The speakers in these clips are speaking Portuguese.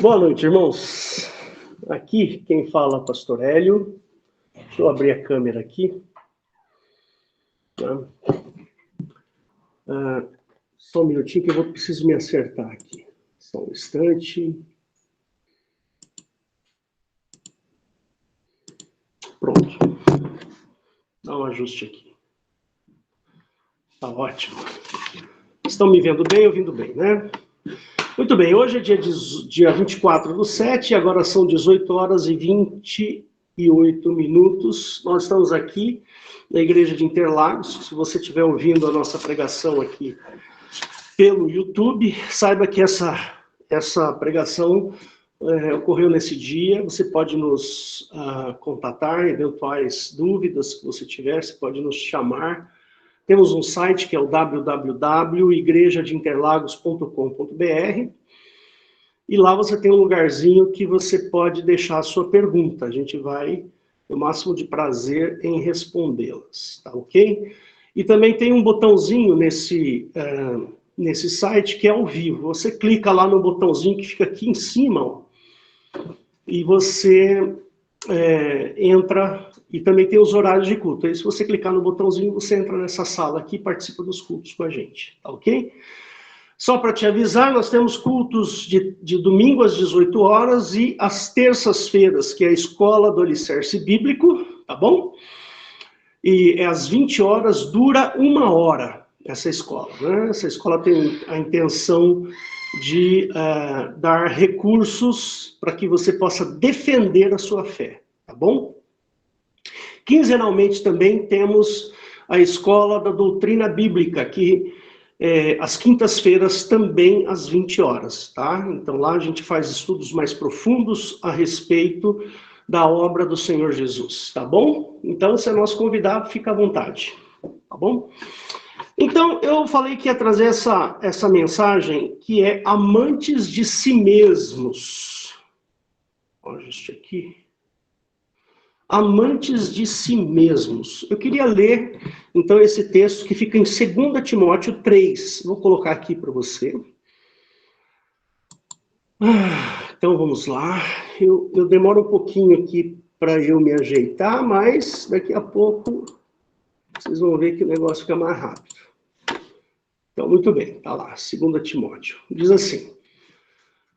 Boa noite, irmãos. Aqui quem fala é o Pastor Hélio. Deixa eu abrir a câmera aqui. Só um minutinho que eu preciso me acertar aqui. Só um instante. Pronto. Dá um ajuste aqui. Tá ótimo. Estão me vendo bem, ouvindo bem, né? Muito bem, hoje é dia 24/7, agora são 18 horas e 28 minutos. Nós estamos aqui na Igreja de Interlagos. Se você estiver ouvindo a nossa pregação aqui pelo YouTube, saiba que essa pregação ocorreu nesse dia. Você pode nos contatar, eventuais dúvidas que você tiver, você pode nos chamar. Temos um site que é o www.igrejadeinterlagos.com.br e lá você tem um lugarzinho que você pode deixar a sua pergunta. A gente vai ter o máximo de prazer em respondê-las, tá ok? E também tem um botãozinho nesse site que é ao vivo. Você clica lá no botãozinho que fica aqui em cima, ó, e você entra, e também tem os horários de culto. Aí se você clicar no botãozinho, você entra nessa sala aqui e participa dos cultos com a gente, tá ok? Só para te avisar, nós temos cultos de domingo às 18 horas e às terças-feiras, que é a Escola do Alicerce Bíblico, tá bom? E às 20 horas, dura 1 hora essa escola, né? Essa escola tem a intenção de dar recursos para que você possa defender a sua fé, tá bom? Quinzenalmente também temos a Escola da Doutrina Bíblica, que às quintas-feiras também às 20 horas, tá? Então lá a gente faz estudos mais profundos a respeito da obra do Senhor Jesus, tá bom? Então, se é nosso convidado, fica à vontade, tá bom? Então, eu falei que ia trazer essa mensagem, que é amantes de si mesmos. Olha isso aqui. Amantes de si mesmos. Eu queria ler, então, esse texto que fica em 2 Timóteo 3. Vou colocar aqui para você. Então, vamos lá. Eu demoro um pouquinho aqui para eu me ajeitar, mas daqui a pouco vocês vão ver que o negócio fica mais rápido. Então, muito bem, tá lá, 2 Timóteo. Diz assim,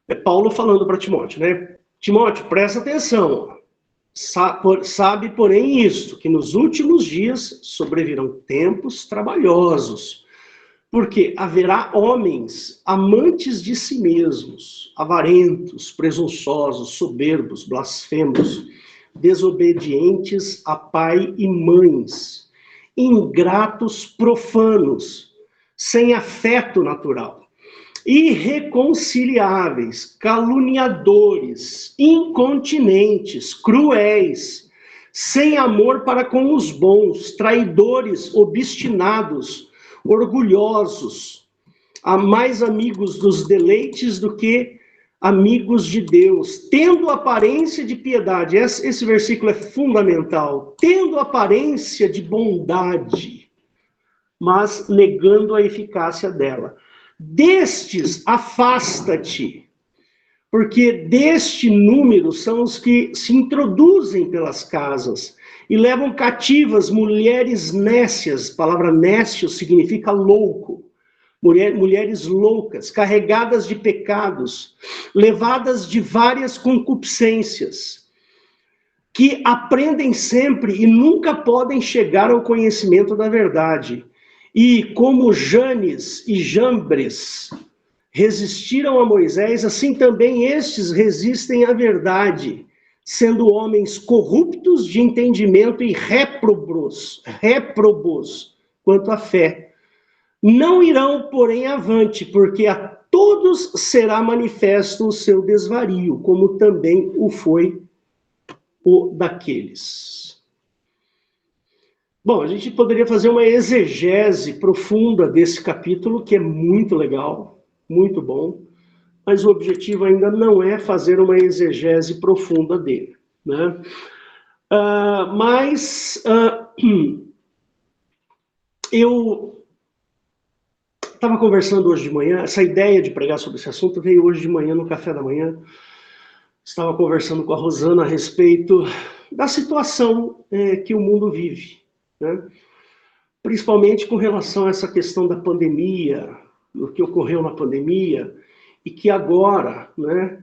é Paulo falando para Timóteo, né? Timóteo, presta atenção, sabe, porém, isto, que nos últimos dias sobrevirão tempos trabalhosos, porque haverá homens amantes de si mesmos, avarentos, presunçosos, soberbos, blasfemos, desobedientes a pai e mães, ingratos, profanos, sem afeto natural, irreconciliáveis, caluniadores, incontinentes, cruéis, sem amor para com os bons, traidores, obstinados, orgulhosos, mais amigos dos deleites do que amigos de Deus, tendo aparência de piedade. Esse versículo é fundamental. Tendo aparência de bondade, mas negando a eficácia dela. Destes, afasta-te, porque deste número são os que se introduzem pelas casas e levam cativas mulheres nécias. A palavra nécio significa louco. Mulheres loucas, carregadas de pecados, levadas de várias concupiscências, que aprendem sempre e nunca podem chegar ao conhecimento da verdade. E como Janes e Jambres resistiram a Moisés, assim também estes resistem à verdade, sendo homens corruptos de entendimento e réprobos quanto à fé. Não irão, porém, avante, porque a todos será manifesto o seu desvario, como também o foi o daqueles. Bom, a gente poderia fazer uma exegese profunda desse capítulo, que é muito legal, muito bom, mas o objetivo ainda não é fazer uma exegese profunda dele, né? Eu estava conversando hoje de manhã, essa ideia de pregar sobre esse assunto veio hoje de manhã no café da manhã, Estava conversando com a Rosana a respeito da situação que o mundo vive, né? Principalmente com relação a essa questão da pandemia, o que ocorreu na pandemia, e que agora, né,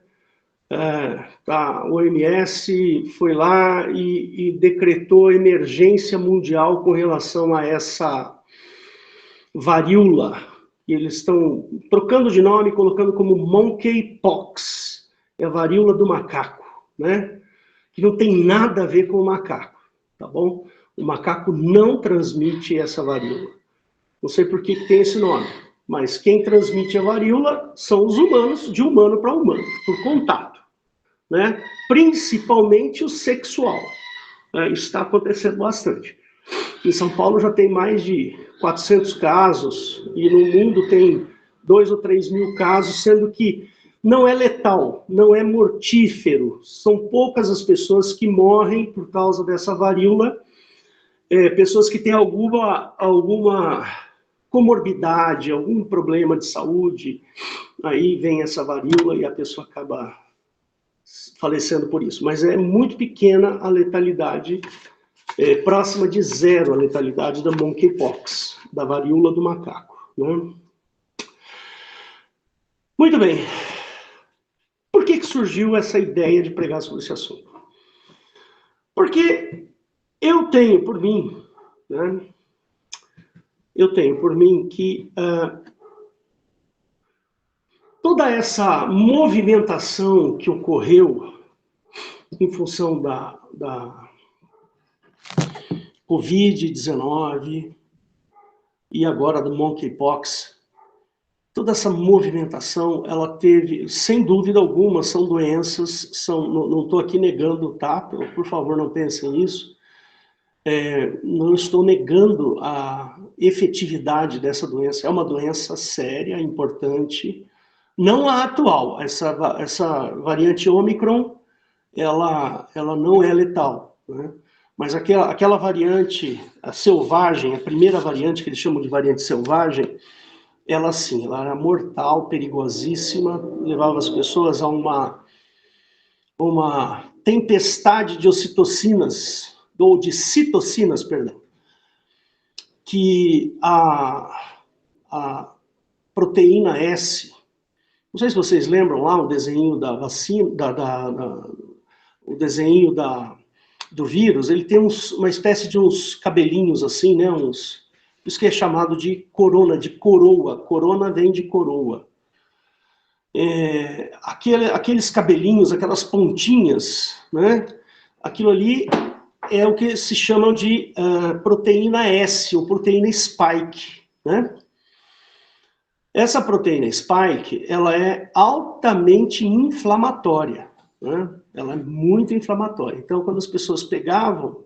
a OMS foi lá e decretou emergência mundial com relação a essa varíola, e eles estão trocando de nome e colocando como monkeypox, é a varíola do macaco, né? Que não tem nada a ver com o macaco, tá bom? O macaco não transmite essa varíola. Não sei por que tem esse nome, mas quem transmite a varíola são os humanos, de humano para humano, por contato, né? Principalmente o sexual. Isso está acontecendo bastante. Em São Paulo já tem mais de 400 casos, e no mundo tem 2 ou 3 mil casos, sendo que não é letal, não é mortífero. São poucas as pessoas que morrem por causa dessa varíola, pessoas que têm alguma comorbidade, algum problema de saúde, aí vem essa varíola e a pessoa acaba falecendo por isso. Mas é muito pequena a letalidade, próxima de zero a letalidade da monkeypox, da varíola do macaco, né? Muito bem. Por que surgiu essa ideia de pregar sobre esse assunto? Porque eu tenho por mim, né? Eu tenho por mim que toda essa movimentação que ocorreu em função da Covid-19 e agora do monkeypox, toda essa movimentação, ela teve, sem dúvida alguma, são doenças, não estou aqui negando, tá? Por favor, não pensem nisso. Não estou negando a efetividade dessa doença. É uma doença séria, importante. Não a atual. Essa variante Ômicron, ela não é letal, né? Mas aquela variante, a selvagem, a primeira variante, que eles chamam de variante selvagem, ela sim, ela era mortal, perigosíssima, levava as pessoas a uma tempestade de ocitocinas, ou de citocinas, perdão, que a proteína S, não sei se vocês lembram lá o desenho da vacina, o desenho do vírus, ele tem uma espécie de uns cabelinhos assim, né, isso que é chamado de corona, de coroa. Corona vem de coroa. Aqueles cabelinhos, aquelas pontinhas, né? Aquilo ali é o que se chama de proteína S, ou proteína spike, né? Essa proteína spike, ela é altamente inflamatória, né? Ela é muito inflamatória. Então, quando as pessoas pegavam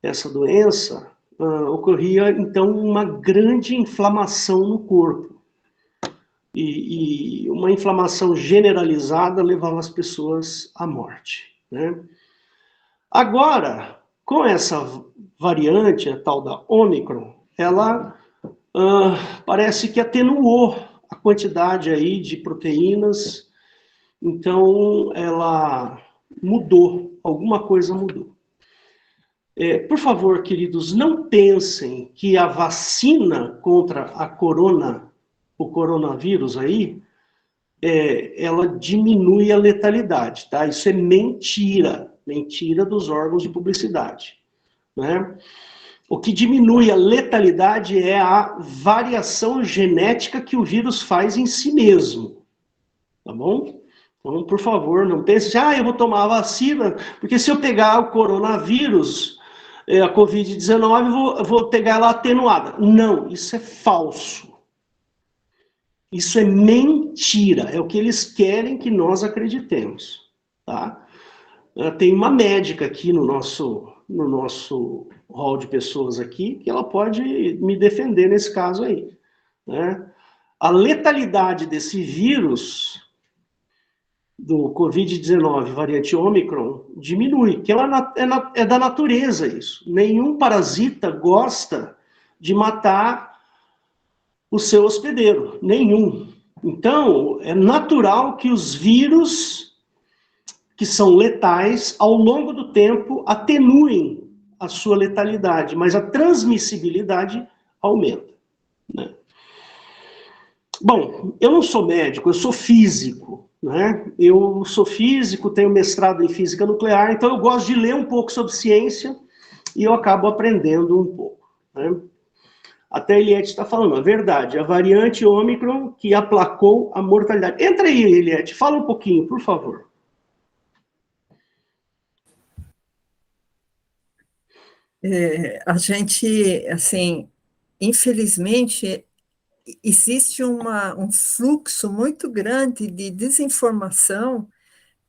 essa doença, ocorria, então, uma grande inflamação no corpo. E uma inflamação generalizada levava as pessoas à morte, né? Agora, com essa variante, a tal da Ômicron, ela parece que atenuou a quantidade aí de proteínas, então ela mudou, alguma coisa mudou. Por favor, queridos, não pensem que a vacina contra o coronavírus aí, ela diminui a letalidade, tá? Isso é mentira dos órgãos de publicidade, né? O que diminui a letalidade é a variação genética que o vírus faz em si mesmo, tá bom? Então, por favor, não pense, eu vou tomar a vacina, porque se eu pegar o coronavírus, a Covid-19, eu vou pegar ela atenuada. Não, isso é falso. Isso é mentira, é o que eles querem que nós acreditemos, tá? Tem uma médica aqui no nosso hall de pessoas aqui, que ela pode me defender nesse caso aí, né? A letalidade desse vírus, do Covid-19, variante Ômicron, diminui, que é da natureza isso. Nenhum parasita gosta de matar o seu hospedeiro, nenhum. Então, é natural que os vírus que são letais, ao longo do tempo atenuem a sua letalidade, mas a transmissibilidade aumenta, né? Bom, eu não sou médico, eu sou físico, né? Eu sou físico, tenho mestrado em física nuclear, então eu gosto de ler um pouco sobre ciência e eu acabo aprendendo um pouco, né? Até a Eliette está falando, a verdade, a variante Ômicron que aplacou a mortalidade. Entra aí, Eliette, fala um pouquinho, por favor. A gente, assim, infelizmente, existe um fluxo muito grande de desinformação,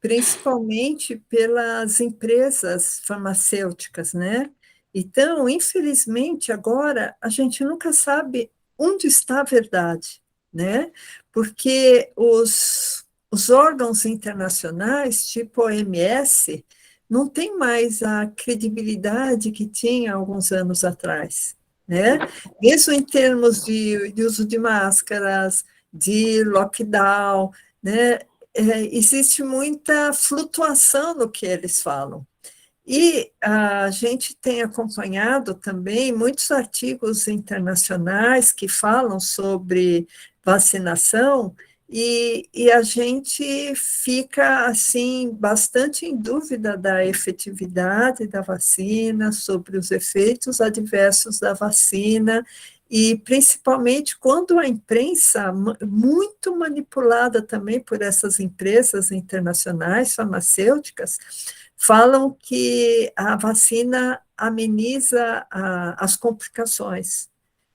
principalmente pelas empresas farmacêuticas, né? Então, infelizmente, agora a gente nunca sabe onde está a verdade, né? Porque os órgãos internacionais, tipo a OMS, não tem mais a credibilidade que tinha alguns anos atrás, né? Mesmo em termos de uso de máscaras, de lockdown, né? Existe muita flutuação no que eles falam. E a gente tem acompanhado também muitos artigos internacionais que falam sobre vacinação e a gente fica assim bastante em dúvida da efetividade da vacina, sobre os efeitos adversos da vacina e principalmente quando a imprensa, muito manipulada também por essas empresas internacionais farmacêuticas, falam que a vacina ameniza as complicações.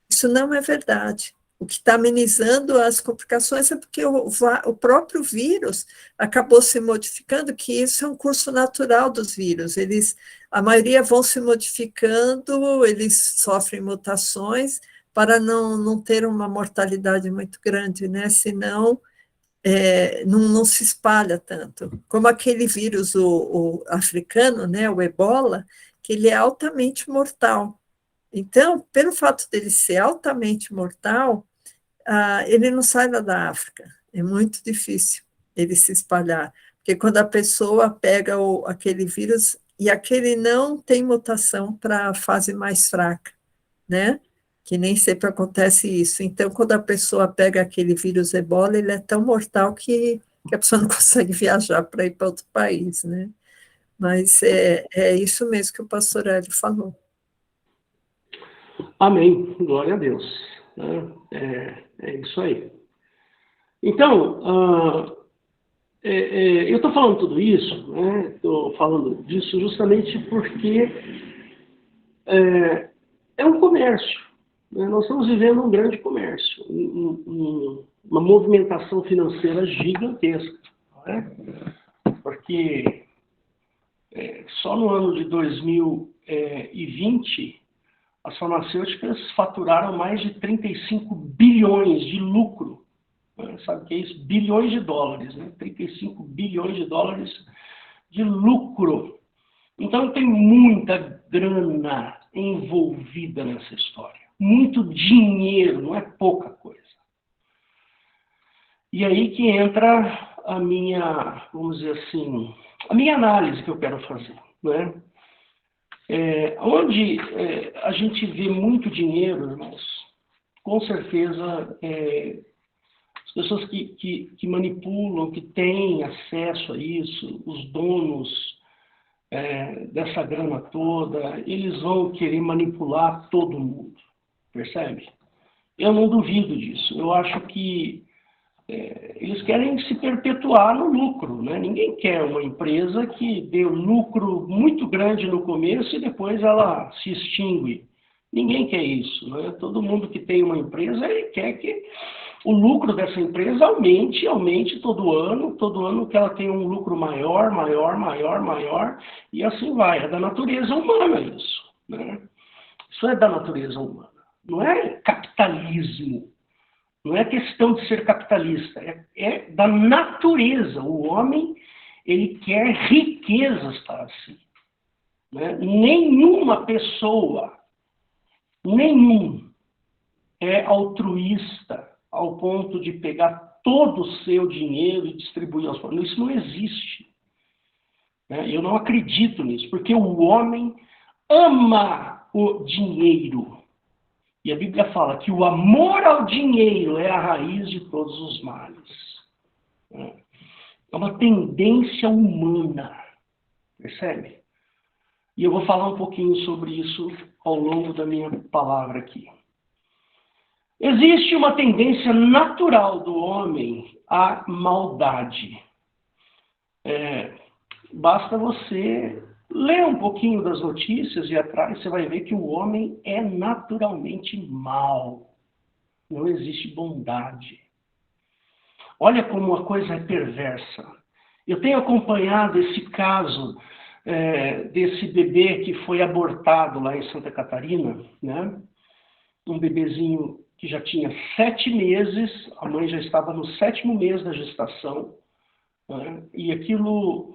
Isso não é verdade. O que está amenizando as complicações é porque o próprio vírus acabou se modificando, que isso é um curso natural dos vírus. A maioria vão se modificando, eles sofrem mutações para não ter uma mortalidade muito grande, né? Senão não se espalha tanto. Como aquele vírus, o africano, né, o ebola, que ele é altamente mortal. Então, pelo fato dele ser altamente mortal, ele não sai lá da África. É muito difícil ele se espalhar. Porque quando a pessoa pega aquele vírus, e aquele não tem mutação para a fase mais fraca, né? Que nem sempre acontece isso. Então, quando a pessoa pega aquele vírus ebola, ele é tão mortal que a pessoa não consegue viajar para ir para outro país, né? Mas é isso mesmo que o pastor Hélio falou. Amém, glória a Deus. É isso aí. Então, eu estou falando tudo isso, né? Estou falando disso justamente porque é um comércio, né? Nós estamos vivendo um grande comércio, uma movimentação financeira gigantesca, não é? Porque só no ano de 2020, as farmacêuticas faturaram mais de 35 bilhões de lucro. Sabe o que é isso? Bilhões de dólares, né? 35 bilhões de dólares de lucro. Então tem muita grana envolvida nessa história. Muito dinheiro, não é pouca coisa. E aí que entra a minha, vamos dizer assim, a minha análise que eu quero fazer, né? Onde a gente vê muito dinheiro, irmãos, com certeza as pessoas que manipulam, que têm acesso a isso, os donos dessa grana toda, eles vão querer manipular todo mundo, percebe? Eu não duvido disso. Eu acho que eles querem se perpetuar no lucro, né? Ninguém quer uma empresa que dê um lucro muito grande no começo e depois ela se extingue. Ninguém quer isso, né? Todo mundo que tem uma empresa, ele quer que o lucro dessa empresa aumente todo ano que ela tenha um lucro maior, e assim vai. É da natureza humana isso, né? Isso é da natureza humana. Não é capitalismo. Não é questão de ser capitalista. É da natureza. O homem, ele quer riquezas para si, né? Nenhuma pessoa, é altruísta ao ponto de pegar todo o seu dinheiro e distribuir aos pobres. Isso não existe. né? Eu não acredito nisso, porque o homem ama o dinheiro. E a Bíblia fala que o amor ao dinheiro é a raiz de todos os males. É uma tendência humana, percebe? E eu vou falar um pouquinho sobre isso ao longo da minha palavra aqui. Existe uma tendência natural do homem à maldade. Basta você ler um pouquinho das notícias e atrás você vai ver que o homem é naturalmente mau. Não existe bondade. Olha como a coisa é perversa. Eu tenho acompanhado esse caso desse bebê que foi abortado lá em Santa Catarina, né? Um bebezinho que já tinha 7 meses, a mãe já estava no 7º mês da gestação, né? E aquilo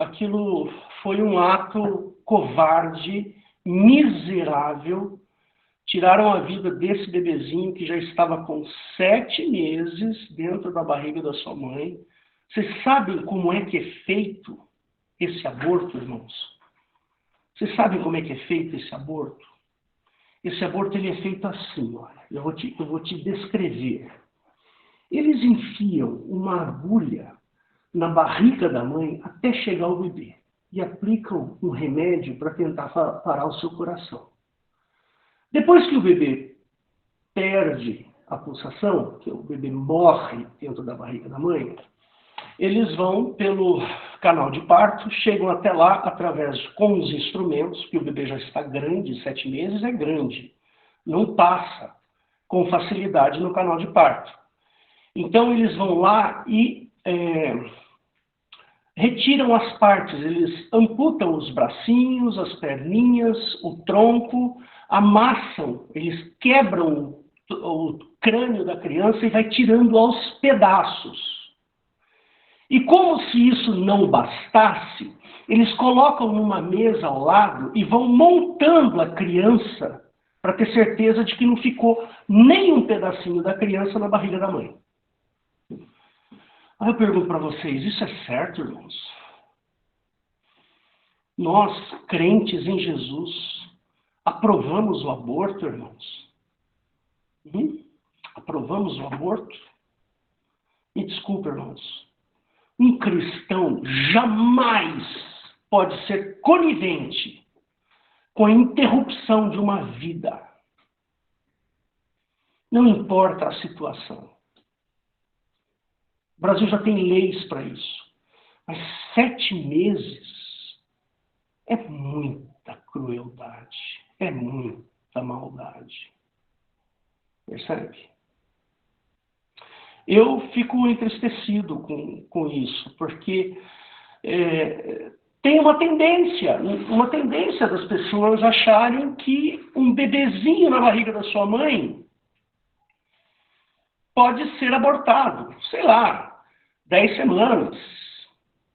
foi um ato covarde, miserável. Tiraram a vida desse bebezinho que já estava com 7 meses dentro da barriga da sua mãe. Vocês sabem como é que é feito esse aborto, irmãos? Vocês sabem como é que é feito esse aborto? Esse aborto ele é feito assim, olha. Eu vou te descrever. Eles enfiam uma agulha na barriga da mãe até chegar ao bebê e aplicam um remédio para tentar parar o seu coração. Depois que o bebê perde a pulsação, que o bebê morre dentro da barriga da mãe, eles vão pelo canal de parto, chegam até lá através com os instrumentos, que o bebê já está grande, 7 meses é grande, não passa com facilidade no canal de parto. Então eles vão lá e retiram as partes, eles amputam os bracinhos, as perninhas, o tronco, amassam, eles quebram o crânio da criança e vai tirando aos pedaços. E como se isso não bastasse, eles colocam numa mesa ao lado e vão montando a criança para ter certeza de que não ficou nem um pedacinho da criança na barriga da mãe. Aí eu pergunto para vocês, isso é certo, irmãos? Nós, crentes em Jesus, aprovamos o aborto, irmãos? Aprovamos o aborto? Me desculpa, irmãos. Um cristão jamais pode ser conivente com a interrupção de uma vida. Não importa a situação. O Brasil já tem leis para isso. Mas 7 meses é muita crueldade, é muita maldade. Percebe? Eu fico entristecido com isso, porque tem uma tendência das pessoas acharem que um bebezinho na barriga da sua mãe pode ser abortado, sei lá, 10 semanas,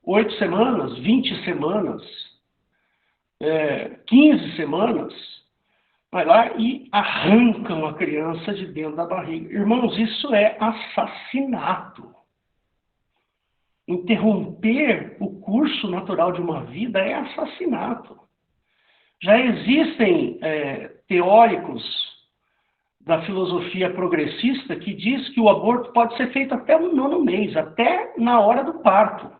8 semanas, 20 semanas, 15 semanas. Vai lá e arrancam a criança de dentro da barriga. Irmãos, isso é assassinato. Interromper o curso natural de uma vida é assassinato. Já existem teóricos da filosofia progressista que diz que o aborto pode ser feito até o 9º mês, até na hora do parto.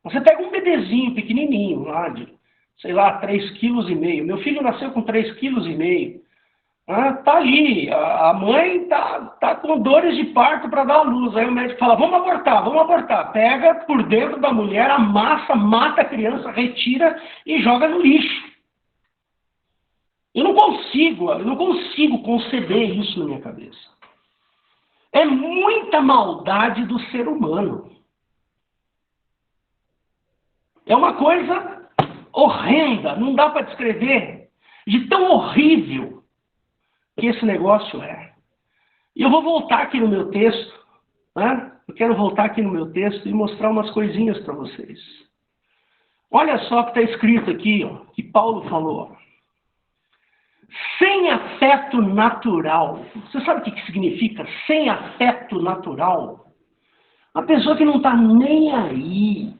Você pega um bebezinho pequenininho lá de, sei lá, 3,5 kg. Meu filho nasceu com 3,5 kg. Tá ali, a mãe tá com dores de parto para dar à luz. Aí o médico fala, vamos abortar. Pega por dentro da mulher, amassa, mata a criança, retira e joga no lixo. Eu não consigo conceber isso na minha cabeça. É muita maldade do ser humano. É uma coisa horrenda, não dá para descrever de tão horrível que esse negócio é. E eu vou voltar aqui no meu texto, né? Eu quero voltar aqui no meu texto e mostrar umas coisinhas para vocês. Olha só o que está escrito aqui, ó, que Paulo falou. Sem afeto natural. Você sabe o que significa sem afeto natural? Uma pessoa que não está nem aí.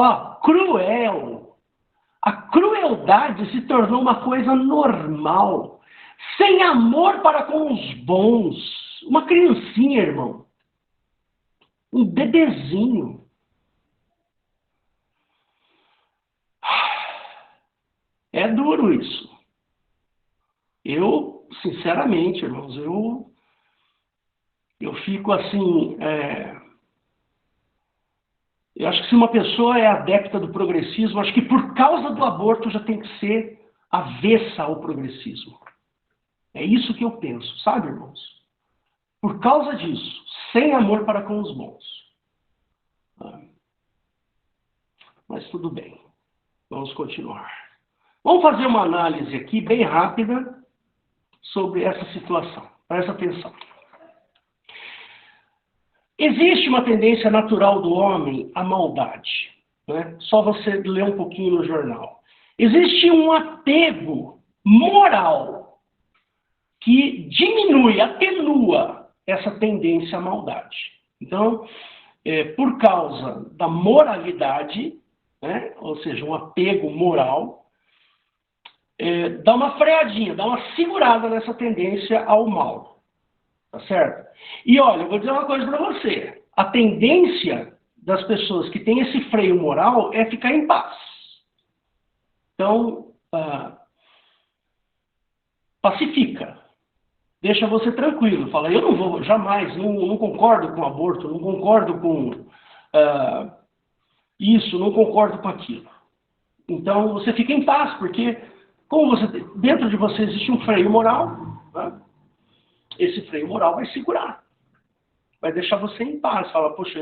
Ó, cruel. A crueldade se tornou uma coisa normal. Sem amor para com os bons. Uma criancinha, irmão. Um bebezinho. É duro isso. Eu, sinceramente, irmãos, eu fico assim... Eu acho que se uma pessoa é adepta do progressismo, acho que por causa do aborto já tem que ser avessa ao progressismo. É isso que eu penso, sabe, irmãos? Por causa disso, sem amor para com os bons. Mas tudo bem, vamos continuar. Vamos fazer uma análise aqui bem rápida sobre essa situação. Presta atenção. Existe uma tendência natural do homem à maldade. Né? Só você ler um pouquinho no jornal. Existe um apego moral que diminui, atenua essa tendência à maldade. Então, por causa da moralidade, né? Ou seja, um apego moral, dá uma freadinha, dá uma segurada nessa tendência ao mal. Tá certo? E olha, eu vou dizer uma coisa para você. A tendência das pessoas que têm esse freio moral é ficar em paz. Então, pacifica. Deixa você tranquilo. Fala, eu não vou, jamais, não concordo com o aborto, não concordo com isso, não concordo com aquilo. Então, você fica em paz, porque como dentro de você existe um freio moral, né? Esse freio moral vai segurar. Vai deixar você em paz. Fala, poxa,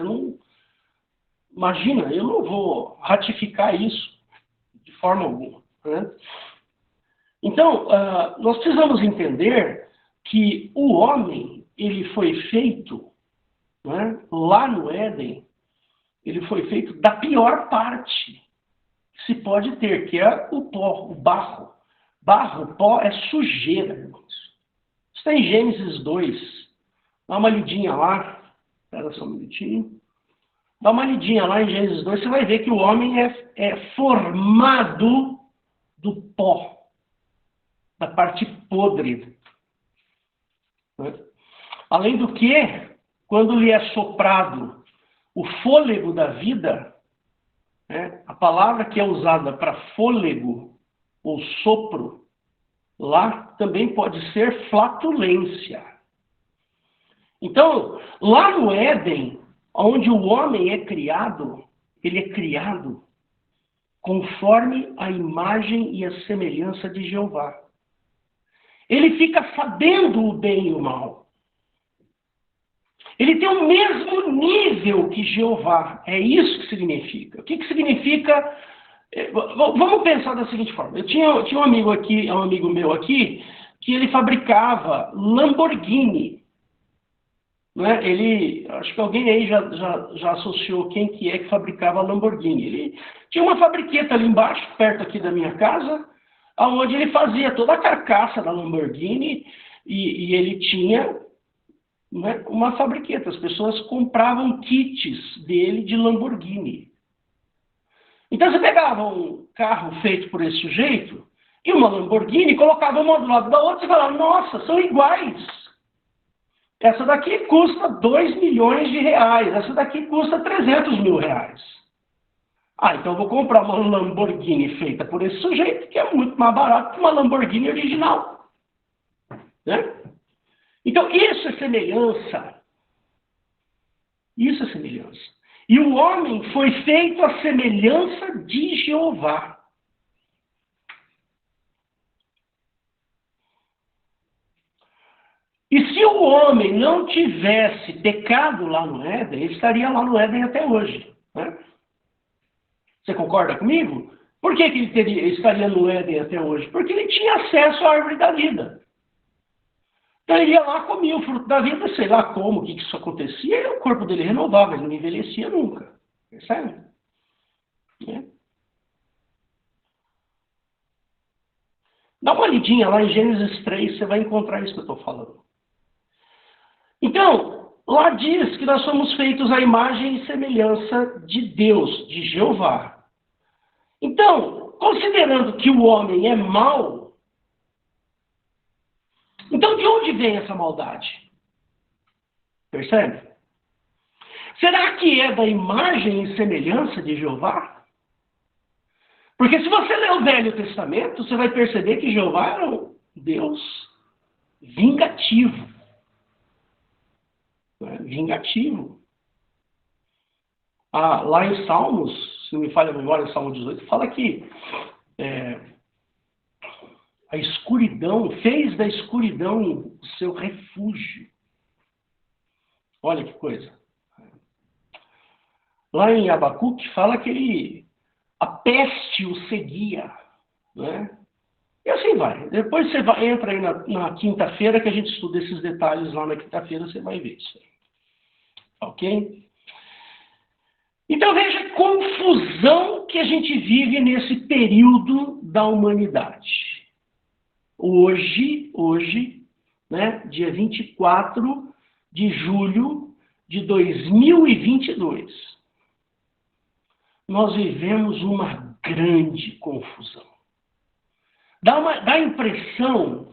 imagina, eu não vou ratificar isso de forma alguma. Né? Então, nós precisamos entender que o homem, ele foi feito, né, lá no Éden, ele foi feito da pior parte que se pode ter, que é o pó, o barro. Barro, pó é sujeira, irmãos. Está em Gênesis 2. Dá uma lidinha lá. Espera só um minutinho. Dá uma lidinha lá em Gênesis 2. Você vai ver que o homem é formado do pó. Da parte podre. Além do que, quando lhe é soprado o fôlego da vida, né, a palavra que é usada para fôlego ou sopro, lá também pode ser flatulência. Então, lá no Éden, onde o homem é criado, ele é criado conforme a imagem e a semelhança de Jeová. Ele fica sabendo o bem e o mal. Ele tem o mesmo nível que Jeová. É isso que significa. O que significa? Vamos pensar da seguinte forma. Eu tinha um amigo aqui, um amigo meu aqui, que ele fabricava Lamborghini. Né? Acho que alguém aí já associou quem que é que fabricava Lamborghini. Ele tinha uma fabriqueta ali embaixo, perto aqui da minha casa, onde ele fazia toda a carcaça da Lamborghini e ele tinha, né, uma fabriqueta. As pessoas compravam kits dele de Lamborghini. Então você pegava um carro feito por esse sujeito e uma Lamborghini, colocava uma do lado da outra e falava, nossa, são iguais. Essa daqui custa 2 milhões de reais, essa daqui custa 300 mil reais. Então eu vou comprar uma Lamborghini feita por esse sujeito, que é muito mais barato que uma Lamborghini original. Né? Então isso é semelhança. Isso é semelhança. E o homem foi feito à semelhança de Jeová. E se o homem não tivesse pecado lá no Éden, ele estaria lá no Éden até hoje. Né? Você concorda comigo? Por que ele estaria no Éden até hoje? Porque ele tinha acesso à árvore da vida. Então ele ia lá, comia o fruto da vida, sei lá como, o que isso acontecia, e o corpo dele renovava, ele não envelhecia nunca. Percebe? Dá uma lidinha lá em Gênesis 3, você vai encontrar isso que eu estou falando. Então, lá diz que nós somos feitos à imagem e semelhança de Deus, de Jeová. Então, considerando que o homem é mau, então de onde vem essa maldade? Percebe? Será que é da imagem e semelhança de Jeová? Porque se você ler o Velho Testamento, você vai perceber que Jeová era um Deus vingativo. Vingativo. Lá em Salmos, se não me falha a memória, Salmo 18, fala que a escuridão, fez da escuridão o seu refúgio. Olha que coisa. Lá em Abacuque fala que a peste o seguia, né? E assim vai. Depois você entra aí na quinta-feira, que a gente estuda esses detalhes lá na quinta-feira, você vai ver isso. Ok? Então veja a confusão que a gente vive nesse período da humanidade. Hoje, né, dia 24 de julho de 2022, nós vivemos uma grande confusão. Dá a impressão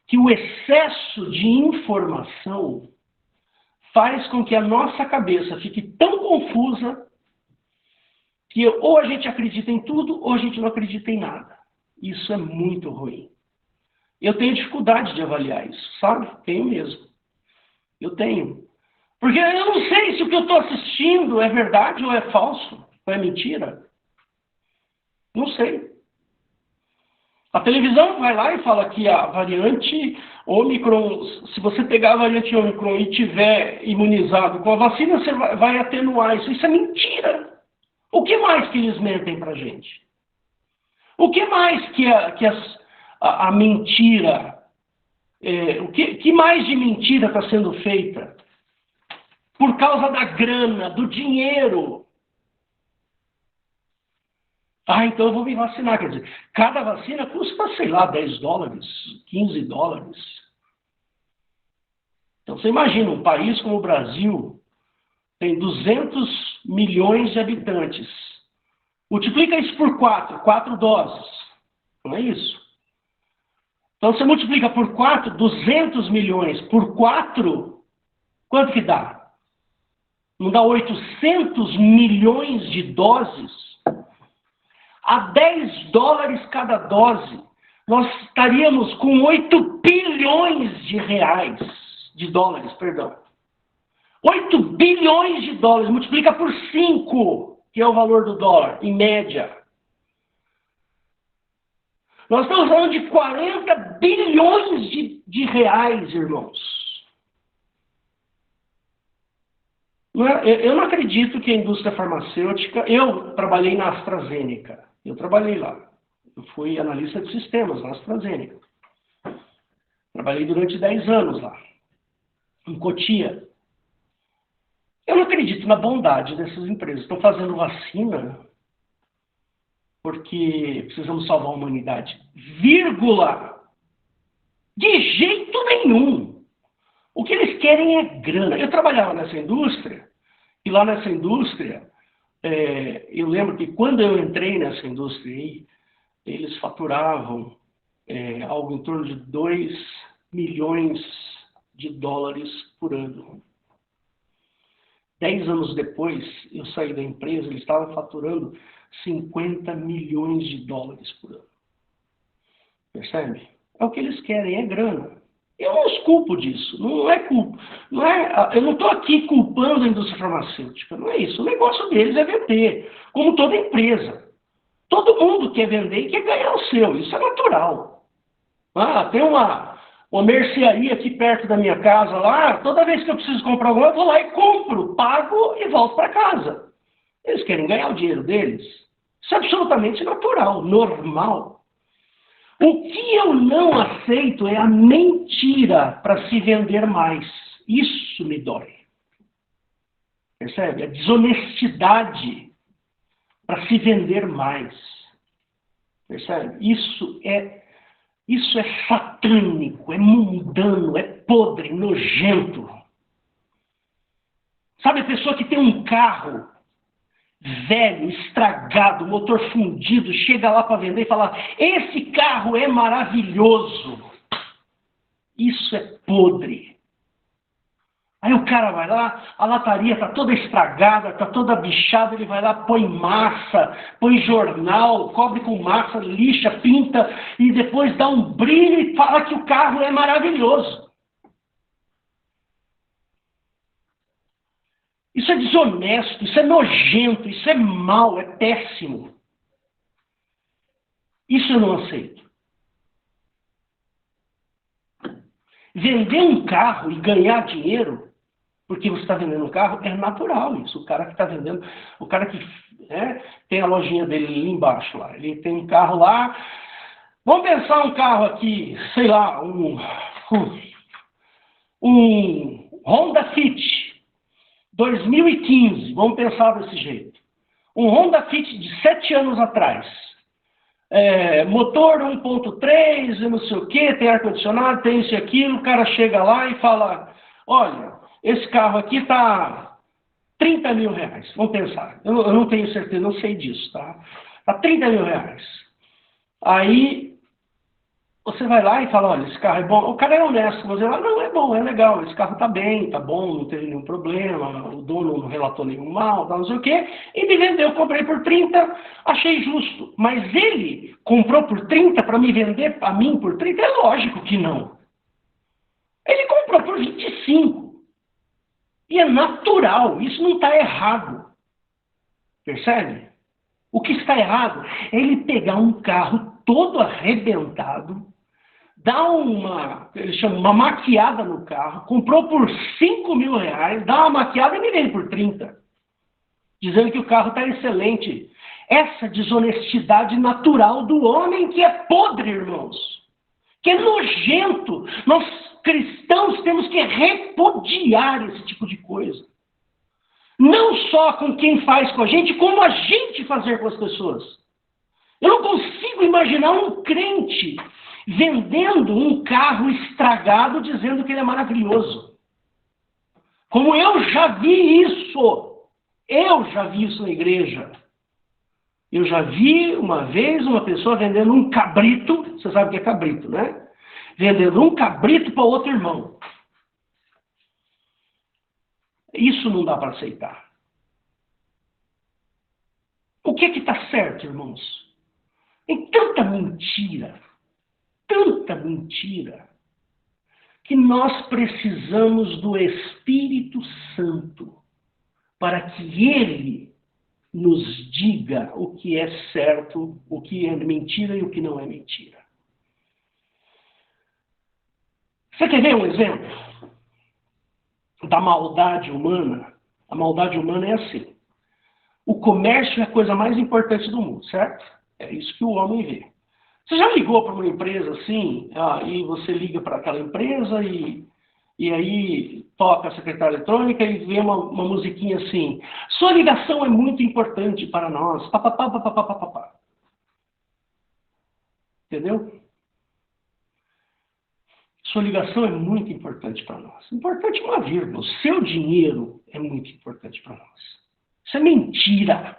que o excesso de informação faz com que a nossa cabeça fique tão confusa que ou a gente acredita em tudo ou a gente não acredita em nada. Isso é muito ruim. Eu tenho dificuldade de avaliar isso, sabe? Tenho mesmo. Eu tenho. Porque eu não sei se o que eu estou assistindo é verdade ou é falso, ou é mentira. Não sei. A televisão vai lá e fala que a variante Ômicron, se você pegar a variante Ômicron e tiver imunizado com a vacina, você vai atenuar isso. Isso é mentira. O que mais que eles mentem para a gente? O que mais que a mentira, o que mais de mentira está sendo feita? Por causa da grana, do dinheiro. Então eu vou me vacinar. Quer dizer, cada vacina custa, sei lá, 10 dólares, 15 dólares. Então você imagina, um país como o Brasil tem 200 milhões de habitantes. Multiplica isso por 4 doses. Não é isso? Então você multiplica por 4, 200 milhões por 4, quanto que dá? Não dá 800 milhões de doses? A 10 dólares cada dose, nós estaríamos com 8 bilhões de dólares, perdão. 8 bilhões de dólares, multiplica por 5, que é o valor do dólar, em média. Nós estamos falando de 40 bilhões de reais, irmãos. Eu não acredito que a indústria farmacêutica... Eu trabalhei na AstraZeneca. Eu trabalhei lá. Eu fui analista de sistemas na AstraZeneca. Trabalhei durante 10 anos lá, em Cotia. Eu não acredito na bondade dessas empresas. Estão fazendo vacina porque precisamos salvar a humanidade. Vírgula! De jeito nenhum! O que eles querem é grana. Eu trabalhava nessa indústria, e lá nessa indústria, eu lembro que quando eu entrei nessa indústria aí, eles faturavam algo em torno de 2 milhões de dólares por ano. 10 anos depois, eu saí da empresa, eles estavam faturando 50 milhões de dólares por ano. Percebe? É o que eles querem, é grana. Eu não os culpo disso, não é culpa. Eu não estou aqui culpando a indústria farmacêutica, não é isso. O negócio deles é vender, como toda empresa. Todo mundo quer vender e quer ganhar o seu, isso é natural. Tem uma mercearia aqui perto da minha casa, lá, toda vez que eu preciso comprar alguma coisa, eu vou lá e compro, pago e volto para casa. Eles querem ganhar o dinheiro deles. Isso é absolutamente natural, normal. O que eu não aceito é a mentira para se vender mais. Isso me dói. Percebe? A desonestidade para se vender mais. Percebe? Isso é satânico, é mundano, é podre, nojento. Sabe a pessoa que tem um carro velho, estragado, motor fundido, chega lá para vender e fala: esse carro é maravilhoso. Isso é podre. Aí o cara vai lá, a lataria está toda estragada, está toda bichada, ele vai lá, põe massa, põe jornal, cobre com massa, lixa, pinta, e depois dá um brilho e fala que o carro é maravilhoso. Isso é desonesto, isso é nojento, isso é mau, é péssimo. Isso eu não aceito. Vender um carro e ganhar dinheiro, porque você está vendendo um carro, é natural isso. O cara que está vendendo, o cara que tem a lojinha dele ali embaixo, lá, ele tem um carro lá. Vamos pensar um carro aqui, sei lá, um Honda Fit 2015, vamos pensar desse jeito. Um Honda Fit de 7 anos atrás. Motor 1.3, não sei o que, tem ar-condicionado, tem isso e aquilo, o cara chega lá e fala: olha, esse carro aqui está 30 mil reais, vamos pensar, eu não tenho certeza, não sei disso, tá? Está 30 mil reais. Aí você vai lá e fala: olha, esse carro é bom. O cara é honesto, você vai: não, é bom, é legal, esse carro está bem, está bom, não teve nenhum problema, o dono não relatou nenhum mal, não sei o quê, e me vendeu, eu comprei por 30, achei justo. Mas ele comprou por 30 para me vender a mim por 30? É lógico que não. Ele comprou por 25. E é natural, isso não está errado. Percebe? O que está errado é ele pegar um carro todo arrebentado, dá ele chama uma maquiada no carro, comprou por 5 mil reais, dá uma maquiada e me vende por 30, dizendo que o carro está excelente. Essa desonestidade natural do homem que é podre, irmãos, que é nojento. Nós cristãos temos que repudiar esse tipo de coisa. Não só com quem faz com a gente, como a gente fazer com as pessoas. Eu não consigo imaginar um crente vendendo um carro estragado dizendo que ele é maravilhoso. Como eu já vi isso. Eu já vi isso na igreja. Eu já vi uma vez uma pessoa vendendo um cabrito. Você sabe o que é cabrito, né? Vendendo um cabrito para outro irmão. Isso não dá para aceitar. O que está certo, irmãos? Tem tanta mentira, que nós precisamos do Espírito Santo para que Ele nos diga o que é certo, o que é mentira e o que não é mentira. Você quer ver um exemplo da maldade humana? A maldade humana é assim. O comércio é a coisa mais importante do mundo, certo? É isso que o homem vê. Você já ligou para uma empresa assim, e você liga para aquela empresa e aí toca a secretária eletrônica e vê uma musiquinha assim: sua ligação é muito importante para nós. Papapá, papapá, papapá. Entendeu? Sua ligação é muito importante para nós. Importante uma vírgula. O seu dinheiro é muito importante para nós. Isso é mentira.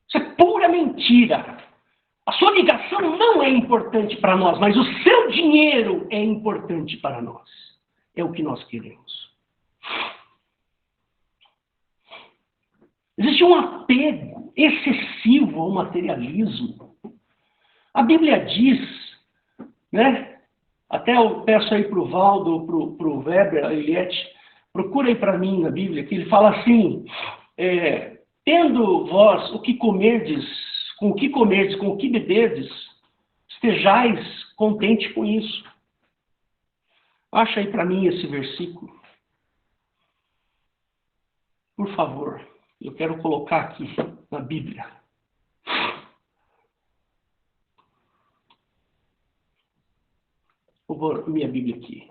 Isso é pura mentira. A sua ligação não é importante para nós, mas o seu dinheiro é importante para nós. É o que nós queremos. Existe um apego excessivo ao materialismo. A Bíblia diz, né? Até eu peço aí para o Valdo, para o Weber, a Eliette, procura aí para mim na Bíblia, que ele fala assim: tendo vós o que comerdes, com o que beberdes, estejais contente com isso. Acha aí para mim esse versículo. Por favor, eu quero colocar aqui na Bíblia. Eu vou abrir minha Bíblia aqui.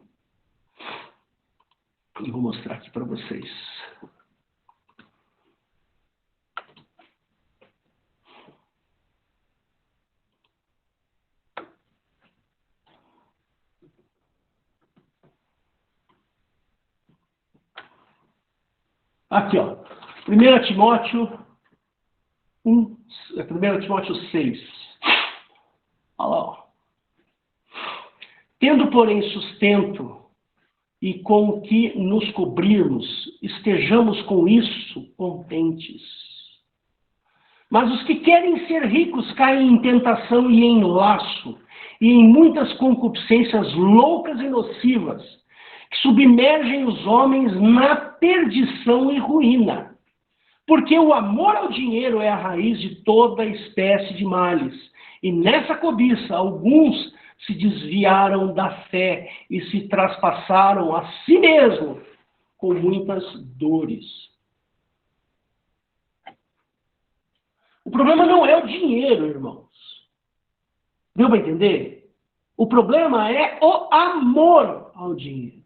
E vou mostrar aqui para vocês. Aqui, ó. 1 Timóteo 1, 1 Timóteo 6. Olha lá, ó. Tendo, porém, sustento e com o que nos cobrirmos, estejamos com isso contentes. Mas os que querem ser ricos caem em tentação e em laço, e em muitas concupiscências loucas e nocivas, que submergem os homens na perdição e ruína. Porque o amor ao dinheiro é a raiz de toda espécie de males. E nessa cobiça, alguns se desviaram da fé e se traspassaram a si mesmos com muitas dores. O problema não é o dinheiro, irmãos. Deu para entender? O problema é o amor ao dinheiro.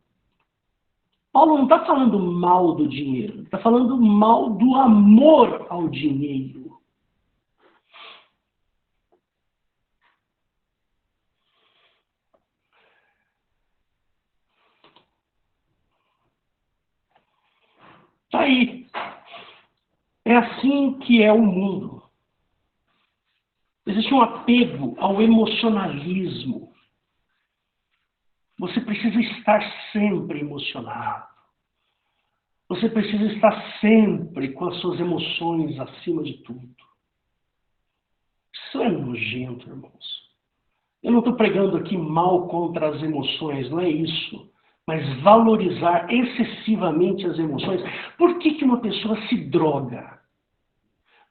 Paulo não está falando mal do dinheiro, ele está falando mal do amor ao dinheiro. Está aí. É assim que é o mundo. Existe um apego ao emocionalismo. Você precisa estar sempre emocionado. Você precisa estar sempre com as suas emoções acima de tudo. Isso é nojento, irmãos. Eu não estou pregando aqui mal contra as emoções, não é isso. Mas valorizar excessivamente as emoções. Por que uma pessoa se droga?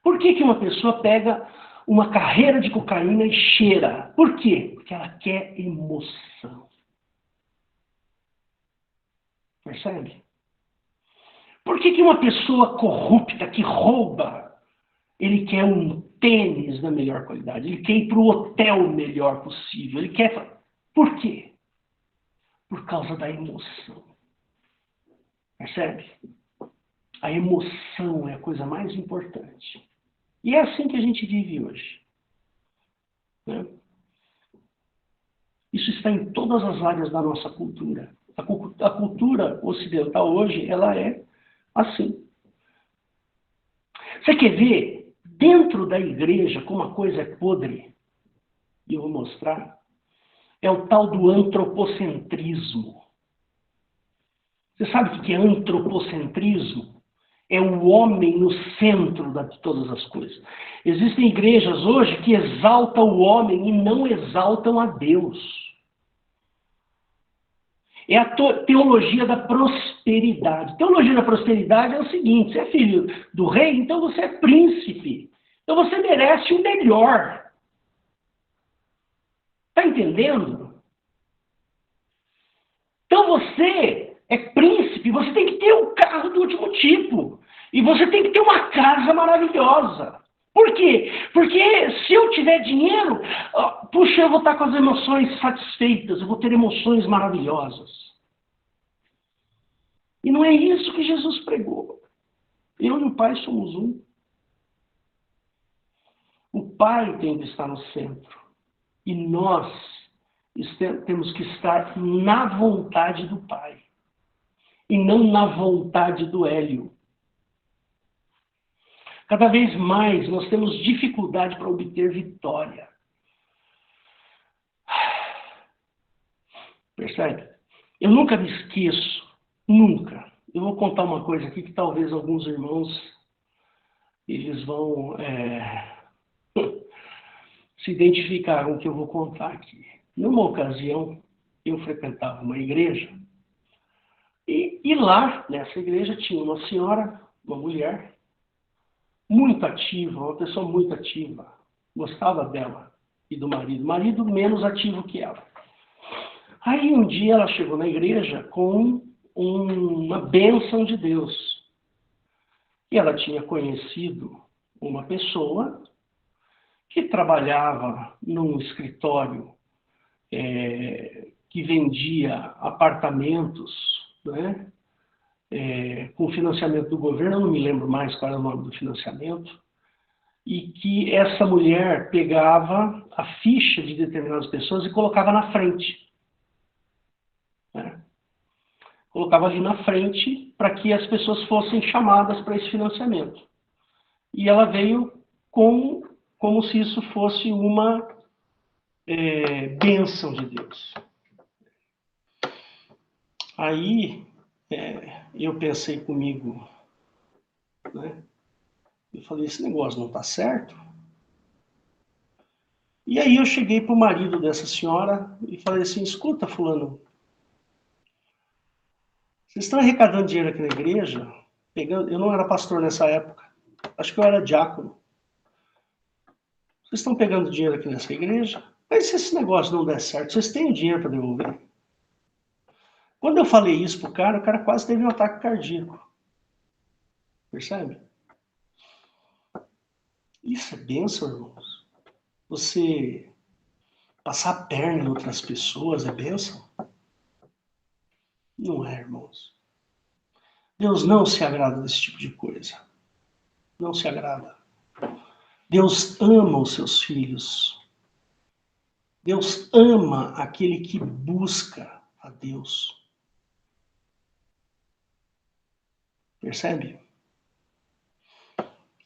Por que uma pessoa pega uma carreira de cocaína e cheira? Por quê? Porque ela quer emoção. Percebe? Por que uma pessoa corrupta que rouba, ele quer um tênis da melhor qualidade, ele quer ir para o hotel melhor possível, ele quer... Por quê? Por causa da emoção. Percebe? A emoção é a coisa mais importante. E é assim que a gente vive hoje. Né? Isso está em todas as áreas da nossa cultura. A cultura ocidental hoje, ela é assim. Você quer ver dentro da igreja como a coisa é podre? E eu vou mostrar. É o tal do antropocentrismo. Você sabe o que é antropocentrismo? É o homem no centro de todas as coisas. Existem igrejas hoje que exaltam o homem e não exaltam a Deus. É a teologia da prosperidade. Teologia da prosperidade é o seguinte: você é filho do rei, então você é príncipe. Então você merece o melhor. Está entendendo? Então você é príncipe, você tem que ter um carro do último tipo. E você tem que ter uma casa maravilhosa. Por quê? Porque se eu tiver dinheiro, puxa, eu vou estar com as emoções satisfeitas, eu vou ter emoções maravilhosas. E não é isso que Jesus pregou. Eu e o Pai somos um. O Pai tem que estar no centro. E nós temos que estar na vontade do Pai. E não na vontade do Hélio. Cada vez mais nós temos dificuldade para obter vitória. Percebe? Eu nunca me esqueço, nunca. Eu vou contar uma coisa aqui que talvez alguns irmãos, eles vão se identificar com o que eu vou contar aqui. Numa ocasião, eu frequentava uma igreja e lá, nessa igreja, tinha uma senhora, uma mulher, muito ativa, uma pessoa muito ativa. Gostava dela e do marido. O marido menos ativo que ela. Aí um dia ela chegou na igreja com uma bênção de Deus. E ela tinha conhecido uma pessoa que trabalhava num escritório que vendia apartamentos, né? Com financiamento do governo, eu não me lembro mais qual era o nome do financiamento, e que essa mulher pegava a ficha de determinadas pessoas e colocava na frente. Né? Colocava ali na frente para que as pessoas fossem chamadas para esse financiamento. E ela veio como se isso fosse uma bênção de Deus. Aí eu pensei comigo, né? Eu falei, esse negócio não está certo. E aí eu cheguei para o marido dessa senhora e falei assim, escuta, fulano, vocês estão arrecadando dinheiro aqui na igreja? Eu não era pastor nessa época, acho que eu era diácono. Vocês estão pegando dinheiro aqui nessa igreja? Mas se esse negócio não der certo, vocês têm dinheiro para devolver? Quando eu falei isso pro cara, o cara quase teve um ataque cardíaco. Percebe? Isso é bênção, irmãos. Você passar a perna em outras pessoas é bênção? Não é, irmãos. Deus não se agrada desse tipo de coisa. Não se agrada. Deus ama os seus filhos. Deus ama aquele que busca a Deus. Percebe?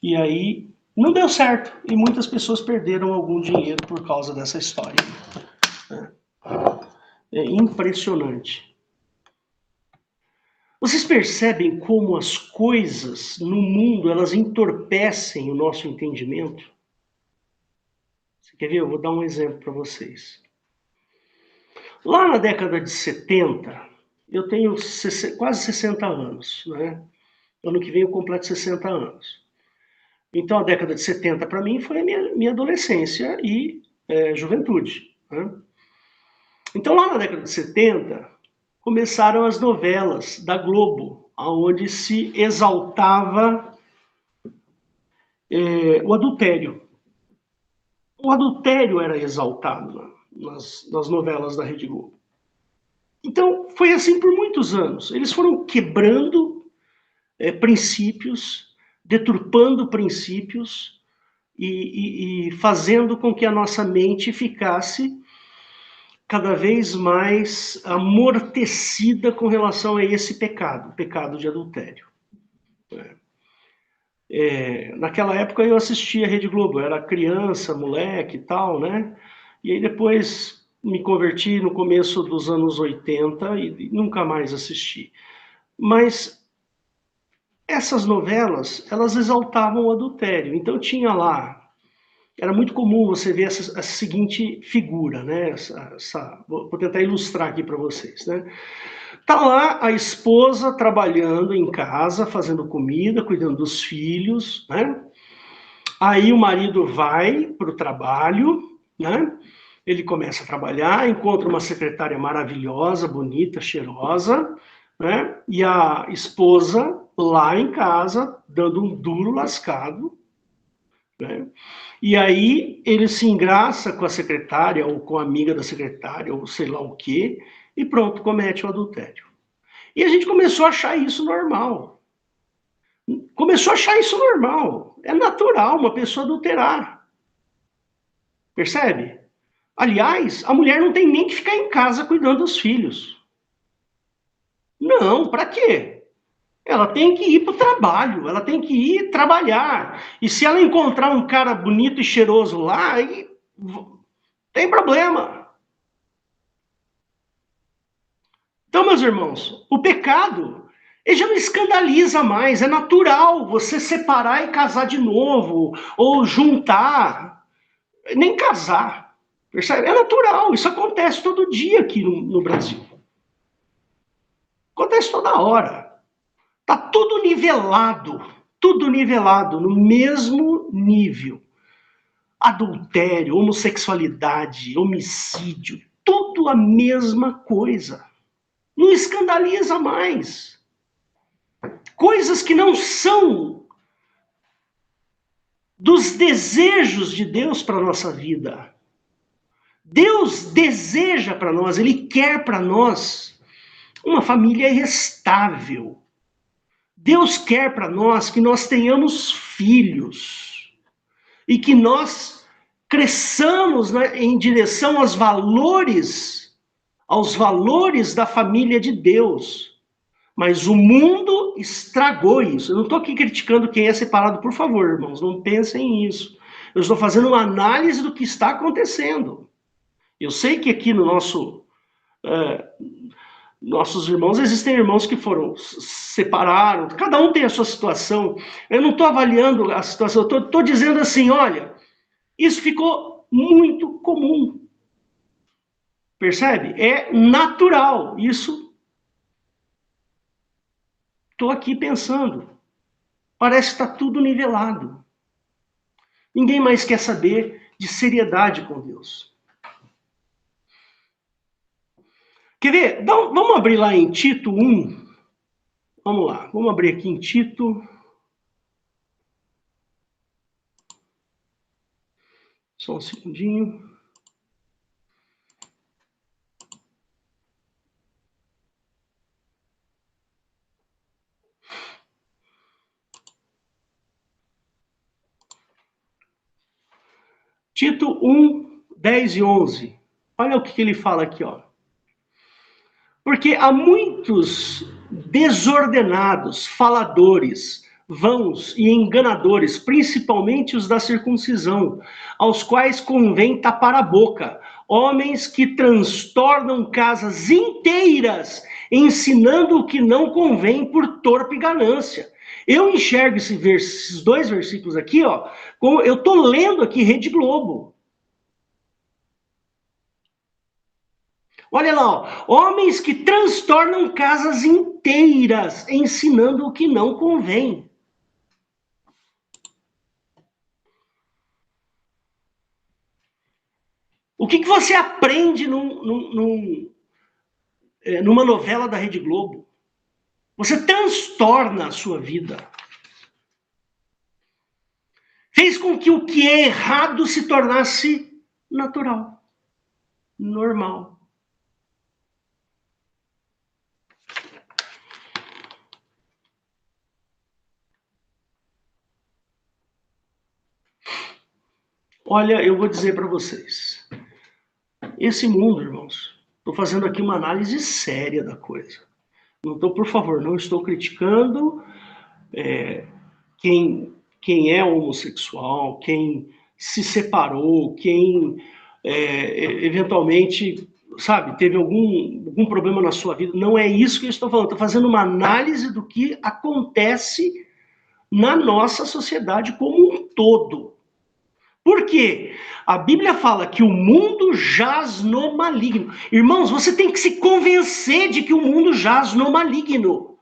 E aí não deu certo. E muitas pessoas perderam algum dinheiro por causa dessa história. É impressionante. Vocês percebem como as coisas no mundo, elas entorpecem o nosso entendimento? Você quer ver? Eu vou dar um exemplo para vocês. Lá na década de 70, eu tenho quase 60 anos, né? Ano que vem eu completo 60 anos. Então a década de 70 para mim foi a minha adolescência e juventude, né? Então lá na década de 70, começaram as novelas da Globo, onde se exaltava o adultério. O adultério era exaltado nas novelas da Rede Globo. Então, foi assim por muitos anos. Eles foram quebrando princípios, deturpando princípios e fazendo com que a nossa mente ficasse cada vez mais amortecida com relação a esse pecado, o pecado de adultério. Naquela época eu assistia a Rede Globo, eu era criança, moleque e tal, né? E aí depois me converti no começo dos anos 80 e nunca mais assisti. Mas essas novelas, elas exaltavam o adultério. Então tinha lá, era muito comum você ver essa seguinte figura, né? Vou tentar ilustrar aqui para vocês, né? Tá lá a esposa trabalhando em casa, fazendo comida, cuidando dos filhos, né? Aí o marido vai para o trabalho, né? Ele começa a trabalhar, encontra uma secretária maravilhosa, bonita, cheirosa, né? E a esposa lá em casa, dando um duro lascado, né? E aí ele se engraça com a secretária, ou com a amiga da secretária, ou sei lá o quê, e pronto, comete o adultério. E a gente começou a achar isso normal. Começou a achar isso normal. É natural uma pessoa adulterar. Percebe? Aliás, a mulher não tem nem que ficar em casa cuidando dos filhos. Não, para quê? Ela tem que ir para o trabalho, ela tem que ir trabalhar. E se ela encontrar um cara bonito e cheiroso lá, aí tem problema. Então, meus irmãos, o pecado, ele já não escandaliza mais. É natural você separar e casar de novo, ou juntar, nem casar. Percebe? É natural, isso acontece todo dia aqui no Brasil. Acontece toda hora. Está tudo nivelado no mesmo nível. Adultério, homossexualidade, homicídio, tudo a mesma coisa. Não escandaliza mais. Coisas que não são dos desejos de Deus para a nossa vida. Deus deseja para nós, Ele quer para nós uma família estável. Deus quer para nós que nós tenhamos filhos e que nós cresçamos, né, em direção aos valores da família de Deus. Mas o mundo estragou isso. Eu não estou aqui criticando quem é separado, por favor, irmãos, não pensem nisso. Eu estou fazendo uma análise do que está acontecendo. Eu sei que aqui no nossos irmãos, existem irmãos que separaram, cada um tem a sua situação. Eu não estou avaliando a situação, eu estou dizendo assim, olha, isso ficou muito comum. Percebe? É natural. Isso. Estou aqui pensando. Parece que está tudo nivelado. Ninguém mais quer saber de seriedade com Deus. Quer ver? Vamos abrir lá em Tito 1. Vamos lá. Vamos abrir aqui em Tito. Só um segundinho. Tito 1, 10 e 11. Olha o que ele fala aqui, ó. Porque há muitos desordenados, faladores, vãos e enganadores, principalmente os da circuncisão, aos quais convém tapar a boca, homens que transtornam casas inteiras, ensinando o que não convém por torpe ganância. Eu enxergo esses dois versículos aqui, ó, como eu estou lendo aqui Rede Globo. Olha lá, ó, homens que transtornam casas inteiras, ensinando o que não convém. O que você aprende numa novela da Rede Globo? Você transtorna a sua vida. Fez com que o que é errado se tornasse natural, normal. Olha, eu vou dizer para vocês. Esse mundo, irmãos, estou fazendo aqui uma análise séria da coisa. Não estou, por favor, não estou criticando quem é homossexual, quem se separou, quem eventualmente, sabe, teve algum problema na sua vida. Não é isso que eu estou falando. Estou fazendo uma análise do que acontece na nossa sociedade como um todo. Por quê? A Bíblia fala que o mundo jaz no maligno. Irmãos, você tem que se convencer de que o mundo jaz no maligno.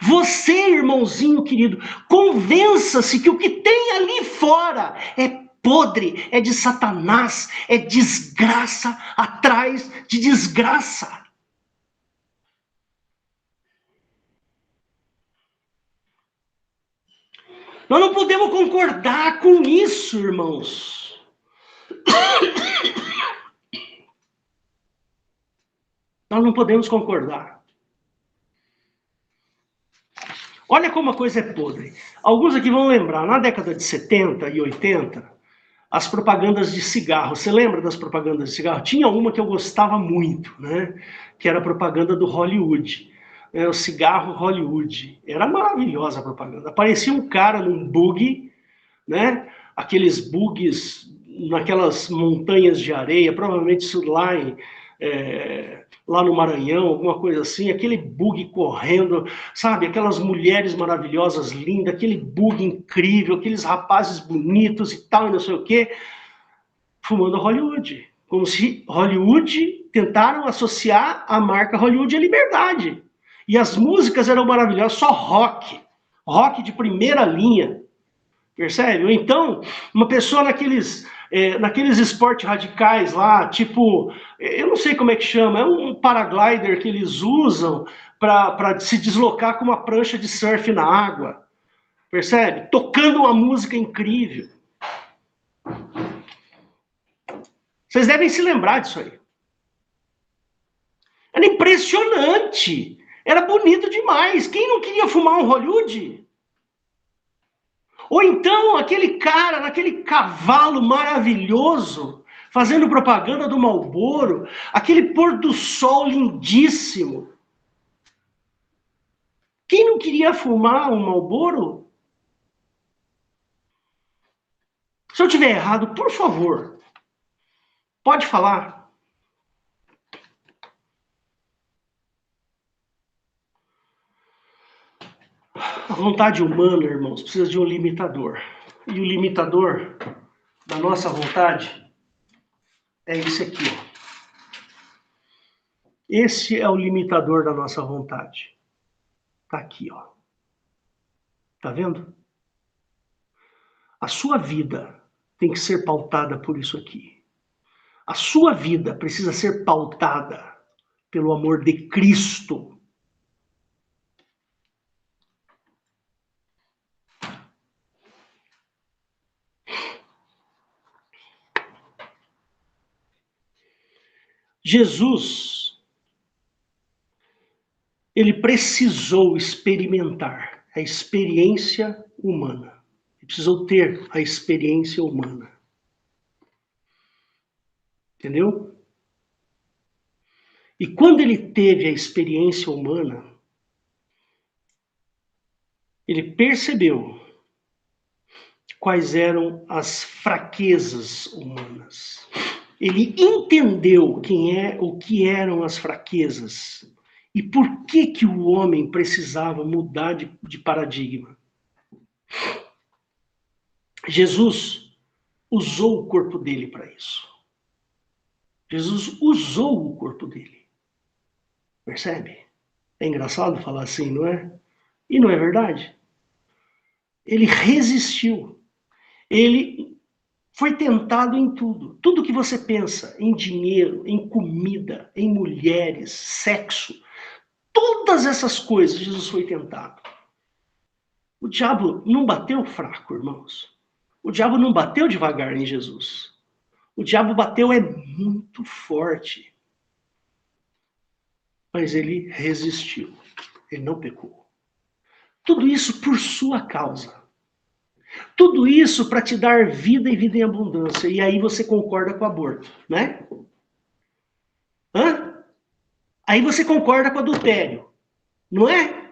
Você, irmãozinho querido, convença-se que o que tem ali fora é podre, é de Satanás, é desgraça atrás de desgraça. Nós não podemos concordar com isso, irmãos. Nós não podemos concordar. Olha como a coisa é podre. Alguns aqui vão lembrar, na década de 70 e 80, as propagandas de cigarro. Você lembra das propagandas de cigarro? Tinha uma que eu gostava muito, né? Que era a propaganda do Hollywood. O cigarro Hollywood. Era maravilhosa a propaganda. Aparecia um cara num buggy, né? Aqueles bugs naquelas montanhas de areia, provavelmente isso lá no Maranhão, alguma coisa assim, aquele bug correndo, sabe, aquelas mulheres maravilhosas, lindas, aquele bug incrível, aqueles rapazes bonitos e tal, e não sei o quê, fumando Hollywood. Como se Hollywood tentaram associar a marca Hollywood à liberdade. E as músicas eram maravilhosas, só rock de primeira linha. Percebe? Ou então, uma pessoa naqueles esportes radicais lá, tipo, eu não sei como é que chama, é um paraglider que eles usam para se deslocar com uma prancha de surf na água. Percebe? Tocando uma música incrível. Vocês devem se lembrar disso aí. Era impressionante. Era bonito demais. Quem não queria fumar um Hollywood? Ou então aquele cara naquele cavalo maravilhoso, fazendo propaganda do Marlboro, aquele pôr do sol lindíssimo. queria fumar um Marlboro? Se eu tiver errado, por favor, pode falar. A vontade humana, irmãos, precisa de um limitador. E o limitador da nossa vontade é esse aqui, ó. Esse é o limitador da nossa vontade. Tá aqui, ó. Tá vendo? A sua vida tem que ser pautada por isso aqui. A sua vida precisa ser pautada pelo amor de Cristo. Jesus, ele precisou experimentar a experiência humana. Ele precisou ter a experiência humana. Entendeu? E quando ele teve a experiência humana, ele percebeu quais eram as fraquezas humanas. Ele entendeu o que eram as fraquezas e por que o homem precisava mudar de paradigma. Jesus usou o corpo dele para isso. Jesus usou o corpo dele. Percebe? É engraçado falar assim, não é? E não é verdade? Ele resistiu. Ele foi tentado em tudo. Tudo que você pensa, em dinheiro, em comida, em mulheres, sexo, todas essas coisas, Jesus foi tentado. O diabo não bateu fraco, irmãos. O diabo não bateu devagar em Jesus. O diabo bateu muito forte. Mas ele resistiu. Ele não pecou. Tudo isso por sua causa. Tudo isso para te dar vida e vida em abundância. E aí você concorda com o aborto, né? Hã? Aí você concorda com o adultério, não é?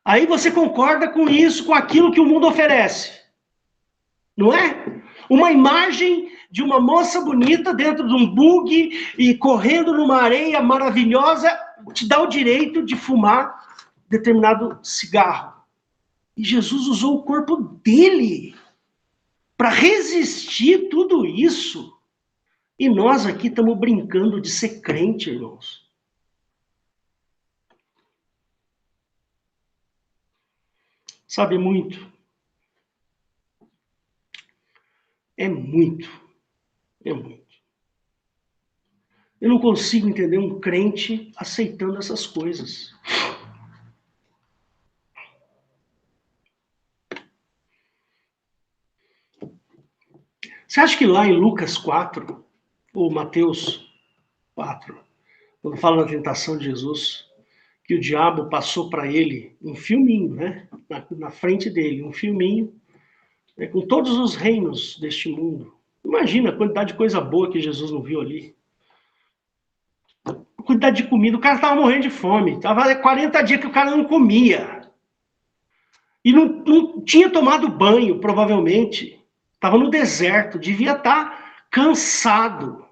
Aí você concorda com isso, com aquilo que o mundo oferece, não é? Uma imagem de uma moça bonita dentro de um bug e correndo numa areia maravilhosa te dá o direito de fumar determinado cigarro. E Jesus usou o corpo dele para resistir tudo isso. E nós aqui estamos brincando de ser crente, irmãos. Sabe, muito. É muito. É muito. Eu não consigo entender um crente aceitando essas coisas. Você acha que lá em Lucas 4, ou Mateus 4, quando fala da tentação de Jesus, que o diabo passou para ele um filminho, né? Na frente dele, um filminho, né? Com todos os reinos deste mundo. Imagina a quantidade de coisa boa que Jesus não viu ali. A quantidade de comida, o cara estava morrendo de fome. Estava 40 dias que o cara não comia. E não tinha tomado banho, provavelmente. Estava no deserto, devia estar cansado.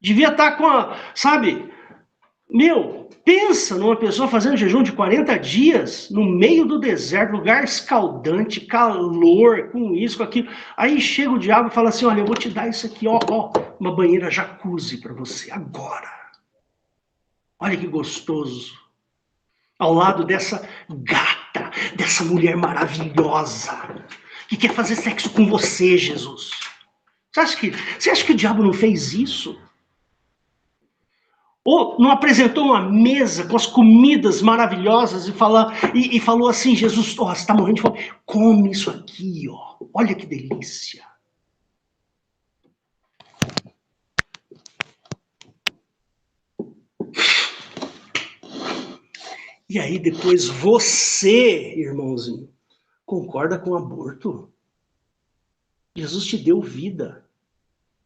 Devia estar com a, sabe? Meu, pensa numa pessoa fazendo jejum de 40 dias no meio do deserto, lugar escaldante, calor, com isso, com aquilo. Aí chega o diabo e fala assim, olha, eu vou te dar isso aqui, ó, uma banheira jacuzzi para você, agora. Olha que gostoso. Ao lado dessa gata, dessa mulher maravilhosa, que quer fazer sexo com você, Jesus. Você acha que o diabo não fez isso? Ou não apresentou uma mesa com as comidas maravilhosas e falou assim, Jesus, você está morrendo de fome, come isso aqui, ó. Olha que delícia. E aí depois você, irmãozinho, concorda com o aborto? Jesus te deu vida,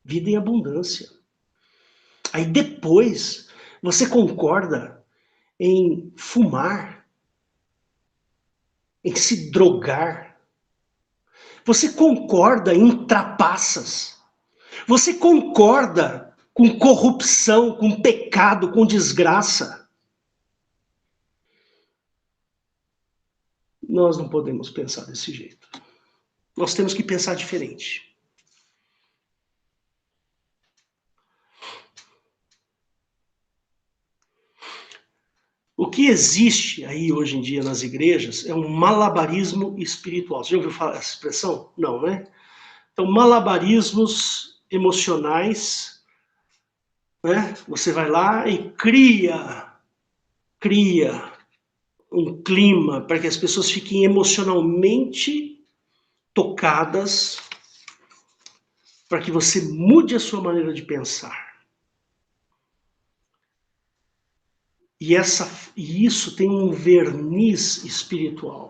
vida em abundância. Aí depois você concorda em fumar, em se drogar? Você concorda em trapaças? Você concorda com corrupção, com pecado, com desgraça? Nós não podemos pensar desse jeito. Nós temos que pensar diferente. O que existe aí hoje em dia nas igrejas é um malabarismo espiritual. Você já ouviu falar essa expressão? Não, né? Então, malabarismos emocionais, né? Você vai lá e cria um clima para que as pessoas fiquem emocionalmente tocadas, para que você mude a sua maneira de pensar. E isso tem um verniz espiritual.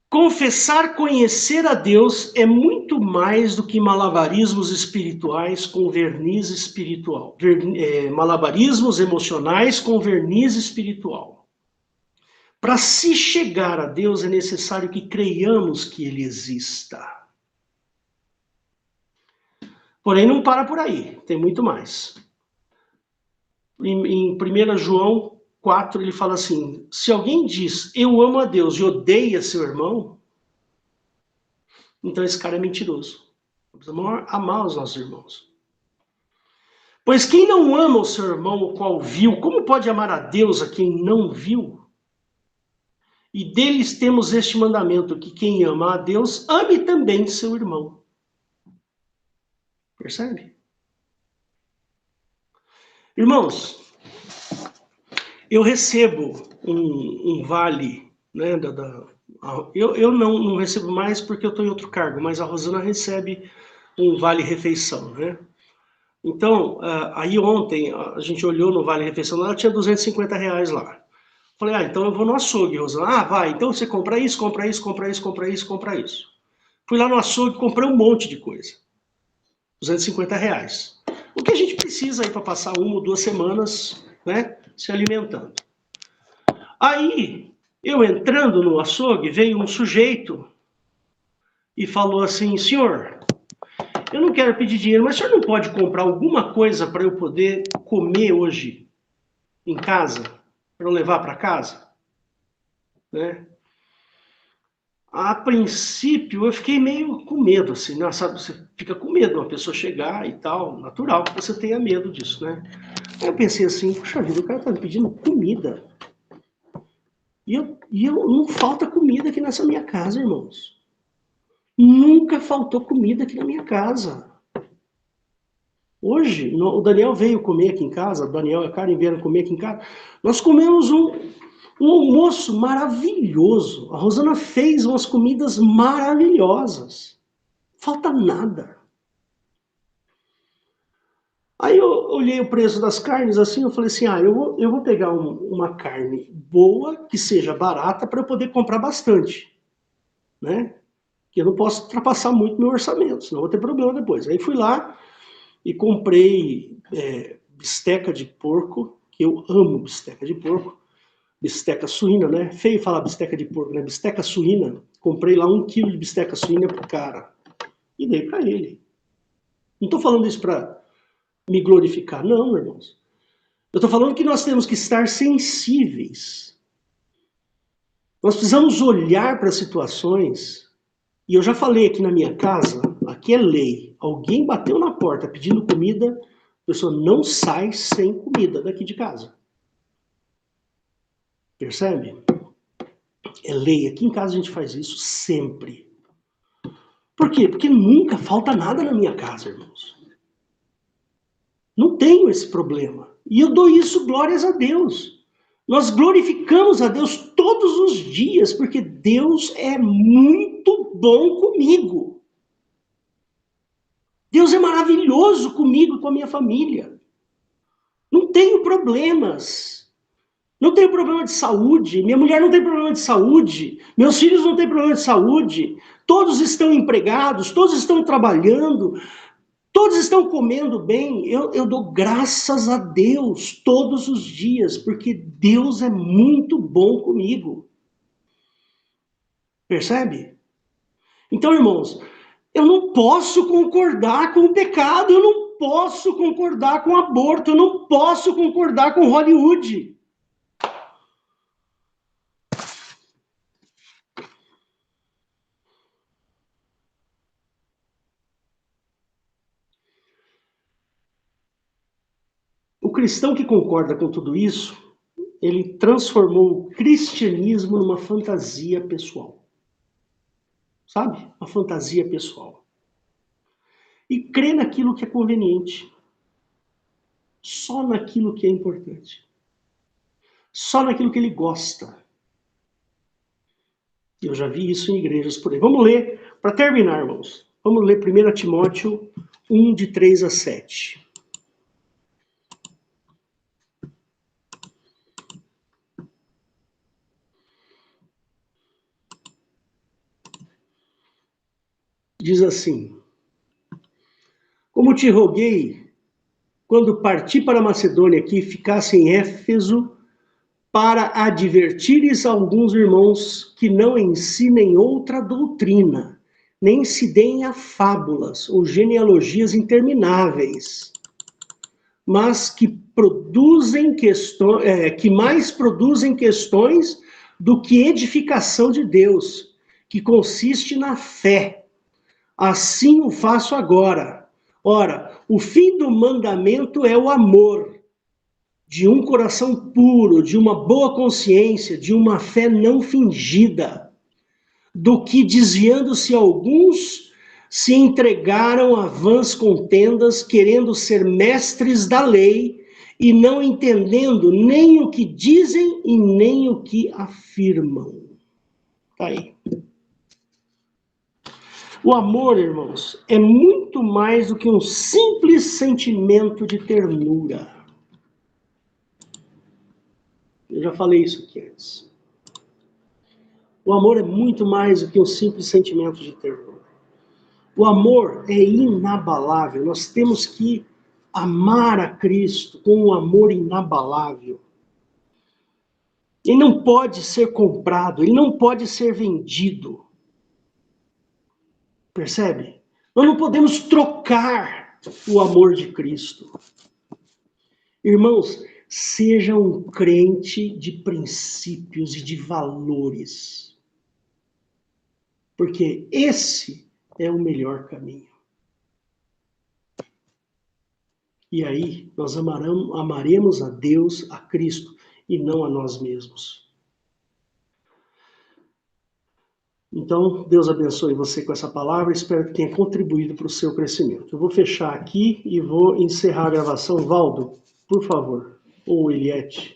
Confessar conhecer a Deus é muito mais do que malabarismos espirituais com verniz espiritual. Malabarismos emocionais com verniz espiritual. Para se chegar a Deus é necessário que creiamos que Ele exista. Porém, não para por aí, tem muito mais. Em 1 João 4, ele fala assim, se alguém diz, eu amo a Deus e odeia seu irmão, então esse cara é mentiroso. Precisamos amar os nossos irmãos. Pois quem não ama o seu irmão, o qual viu, como pode amar a Deus a quem não viu? E deles temos este mandamento, que quem ama a Deus, ame também seu irmão. Percebe? Irmãos, eu recebo um vale, né, eu não recebo mais porque eu estou em outro cargo, mas a Rosana recebe um vale-refeição, né? Então, aí ontem a gente olhou no vale-refeição, ela tinha R$250 lá. Falei, então eu vou no açougue, Rosana. Vai, então você compra isso, compra isso, compra isso, compra isso, compra isso. Fui lá no açougue, comprei um monte de coisa. R$250. O que a gente precisa aí para passar 1 ou 2 semanas, né, se alimentando. Aí, eu entrando no açougue, veio um sujeito e falou assim, senhor, eu não quero pedir dinheiro, mas o senhor não pode comprar alguma coisa para eu poder comer hoje em casa, para eu levar para casa? Né? A princípio, eu fiquei meio com medo, assim, né? Sabe, você fica com medo de uma pessoa chegar e tal, natural que você tenha medo disso, né? Aí eu pensei assim, puxa vida, o cara tá me pedindo comida. E não falta comida aqui nessa minha casa, irmãos. Nunca faltou comida aqui na minha casa. Hoje, o Daniel veio comer aqui em casa, o Daniel e a Karen vieram comer aqui em casa. Nós comemos um almoço maravilhoso. A Rosana fez umas comidas maravilhosas. Falta nada. Aí eu olhei o preço das carnes assim, eu falei assim, eu vou pegar uma carne boa, que seja barata, para eu poder comprar bastante. Né? Que eu não posso ultrapassar muito meu orçamento, senão vou ter problema depois. Aí fui lá e comprei bisteca de porco, que eu amo bisteca de porco, bisteca suína, né? Feio falar bisteca de porco, né? Bisteca suína. Comprei lá 1 quilo de bisteca suína pro cara e dei para ele. Não estou falando isso para me glorificar, não, irmãos. Eu estou falando que nós temos que estar sensíveis. Nós precisamos olhar para as situações. E eu já falei aqui na minha casa, aqui é lei. Alguém bateu na porta pedindo comida, a pessoa não sai sem comida daqui de casa. Percebe? É lei. Aqui em casa a gente faz isso sempre. Por quê? Porque nunca falta nada na minha casa, irmãos. Não tenho esse problema. E eu dou isso glórias a Deus. Nós glorificamos a Deus todos os dias, porque Deus é muito bom comigo. Deus é maravilhoso comigo e com a minha família. Não tenho problemas. Não tenho problema de saúde. Minha mulher não tem problema de saúde. Meus filhos não têm problema de saúde. Todos estão empregados, todos estão trabalhando. Todos estão comendo bem, eu dou graças a Deus todos os dias, porque Deus é muito bom comigo. Percebe? Então, irmãos, eu não posso concordar com o pecado, eu não posso concordar com o aborto, eu não posso concordar com Hollywood. O cristão que concorda com tudo isso, ele transformou o cristianismo numa fantasia pessoal. Sabe? Uma fantasia pessoal. E crê naquilo que é conveniente. Só naquilo que é importante. Só naquilo que ele gosta. Eu já vi isso em igrejas por aí. Vamos ler, para terminar, irmãos. Vamos ler 1 Timóteo 1, de 3 a 7. Diz assim: como te roguei, quando parti para a Macedônia, que ficasse em Éfeso, para advertires alguns irmãos que não ensinem outra doutrina, nem se deem a fábulas ou genealogias intermináveis, mas que mais produzem questões do que edificação de Deus, que consiste na fé. Assim o faço agora. Ora, o fim do mandamento é o amor, de um coração puro, de uma boa consciência, de uma fé não fingida, do que, desviando-se alguns, se entregaram a vãs contendas, querendo ser mestres da lei, e não entendendo nem o que dizem e nem o que afirmam. Tá aí. O amor, irmãos, é muito mais do que um simples sentimento de ternura. Eu já falei isso aqui antes. O amor é muito mais do que um simples sentimento de ternura. O amor é inabalável. Nós temos que amar a Cristo com um amor inabalável. Ele não pode ser comprado, ele não pode ser vendido. Percebe? Nós não podemos trocar o amor de Cristo. Irmãos, seja um crente de princípios e de valores. Porque esse é o melhor caminho. E aí nós amaremos a Deus, a Cristo, e não a nós mesmos. Então, Deus abençoe você com essa palavra. Espero que tenha contribuído para o seu crescimento. Eu vou fechar aqui e vou encerrar a gravação. Valdo, por favor, ou Eliette.